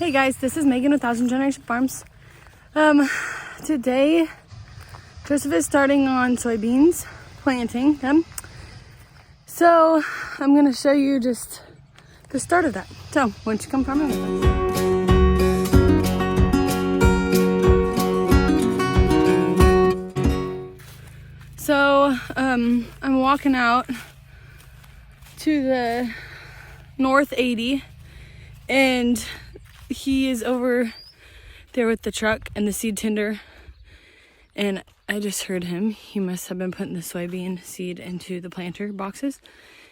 Hey guys, this is Megan with Thousand Generation Farms. Today, Joseph is starting on soybeans, planting them. So I'm gonna show you just the start of that. So why don't you come farming with us? So I'm walking out to the North 80 and he is over there with the truck and the seed tender, and I just heard him. He must have been putting the soybean seed into the planter boxes,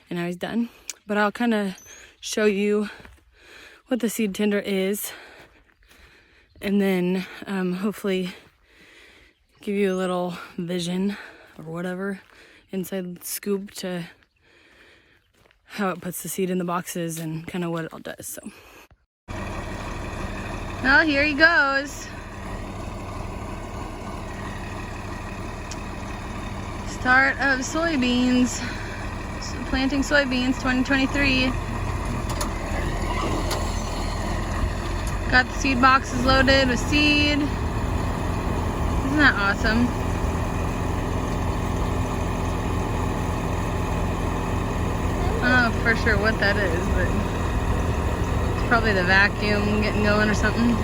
and now he's done. But I'll kind of show you what the seed tender is, and then hopefully give you a little vision or whatever, inside scoop to how it puts the seed in the boxes and kind of what it all does. So. Well, here he goes. Start of soybeans. Planting soybeans 2023. Got the seed boxes loaded with seed. Isn't that awesome? I don't know for sure what that is, but probably the vacuum getting going or something.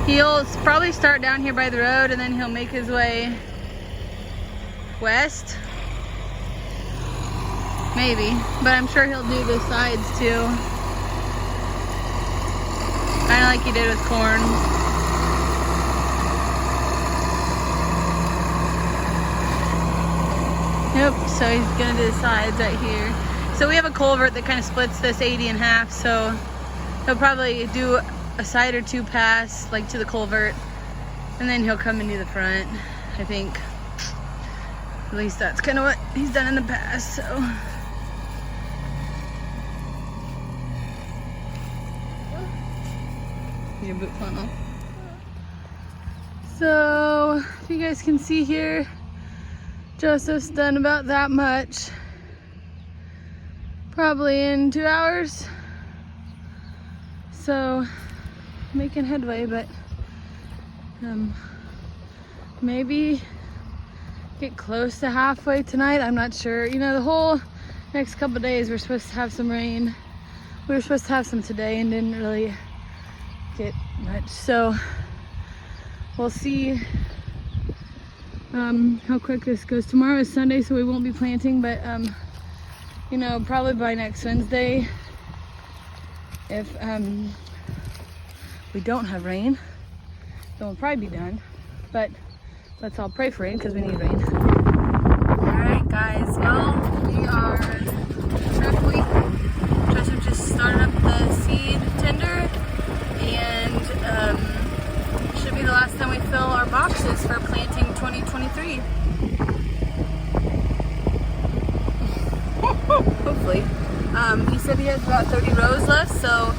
He'll probably start down here by the road and then he'll make his way west. Maybe, but I'm sure he'll do the sides too. Kind of like he did with corn. Yep, so he's gonna do the sides right here. So we have a culvert that kind of splits this 80 in half, so he'll probably do a side or two pass, like to the culvert, and then he'll come and do the front, I think. At least that's kind of what he's done in the past, so. Is your boot falling off? So, if you guys can see here, Joseph's done about that much. Probably in 2 hours. So, making headway, but maybe get close to halfway tonight. I'm not sure. You know, the whole next couple days we're supposed to have some rain. We were supposed to have some today and didn't really get much. So, we'll see how quick this goes. Tomorrow is Sunday, so we won't be planting, but you know, probably by next Wednesday, if we don't have rain, then we'll probably be done. But let's all pray for rain because we need rain. Alright guys, well, we are truck week. Joseph just started up the seed tender, and should be the last time we fill our boxes for planting 2023. Hopefully. He said he has about 30 rows left, so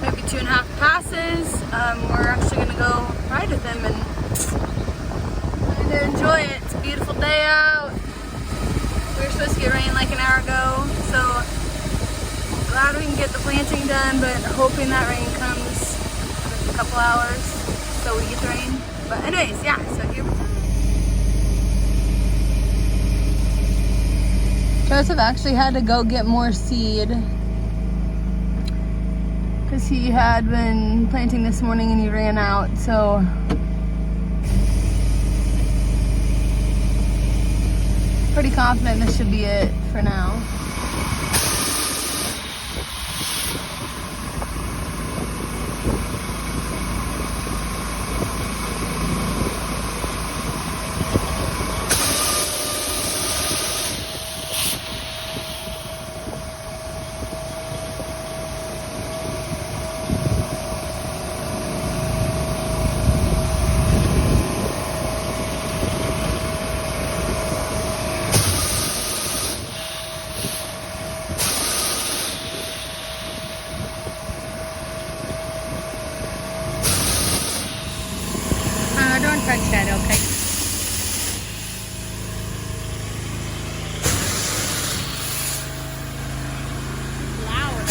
maybe 2.5 passes. We're actually going to go ride with him and kind of enjoy it. It's a beautiful day out. We were supposed to get rain like an hour ago, so glad we can get the planting done, but hoping that rain comes in a couple hours so we get the rain. But anyways, yeah, so here we go. Joseph actually had to go get more seed because he had been planting this morning and he ran out, so pretty confident this should be it for now. Don't touch that, okay? Loud.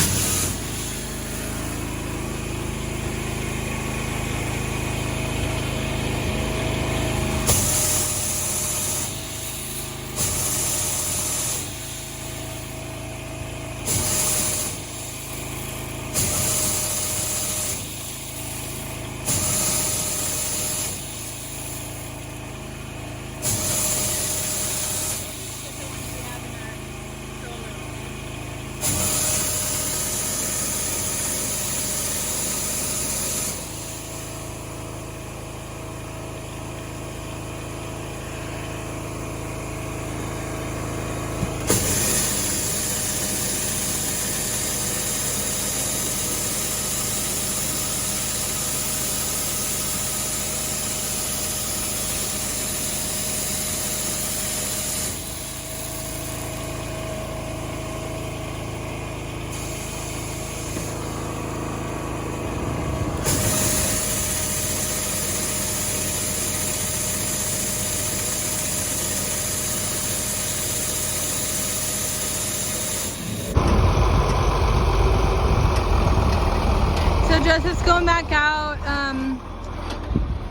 So Joseph's going back out.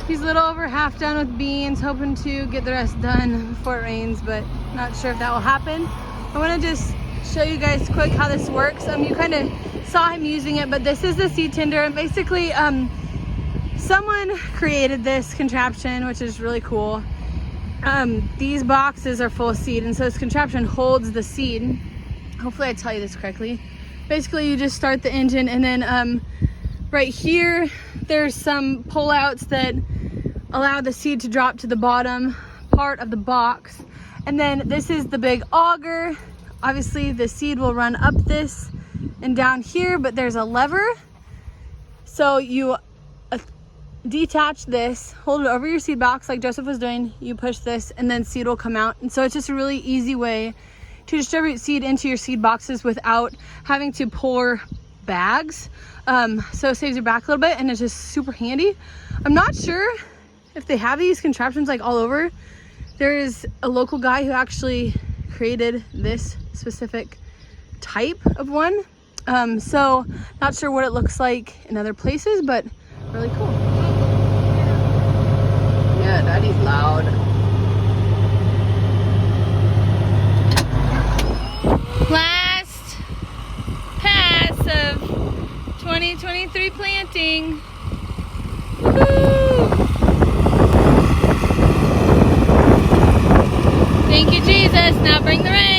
He's a little over half done with beans, hoping to get the rest done before it rains, but not sure if that will happen. I want to just show you guys quick how this works. You kind of saw him using it, but this is the seed tinder, and basically someone created this contraption, which is really cool. These boxes are full of seed, and so this contraption holds the seed. Hopefully I tell you this correctly. Basically you just start the engine, and then right here there's some pullouts that allow the seed to drop to the bottom part of the box, and then this is the big auger. Obviously the seed will run up this and down here, but there's a lever, so you detach this, hold it over your seed box like Joseph was doing, you push this, and then seed will come out. And so it's just a really easy way to distribute seed into your seed boxes without having to pour bags. So it saves your back a little bit, and it's just super handy. I'm not sure if they have these contraptions like all over. There is a local guy who actually created this specific type of one. So not sure what it looks like in other places, but really cool. Yeah, daddy's loud. Last pass of 2023 planting. Woo! Thank you, Jesus. Now bring the rain.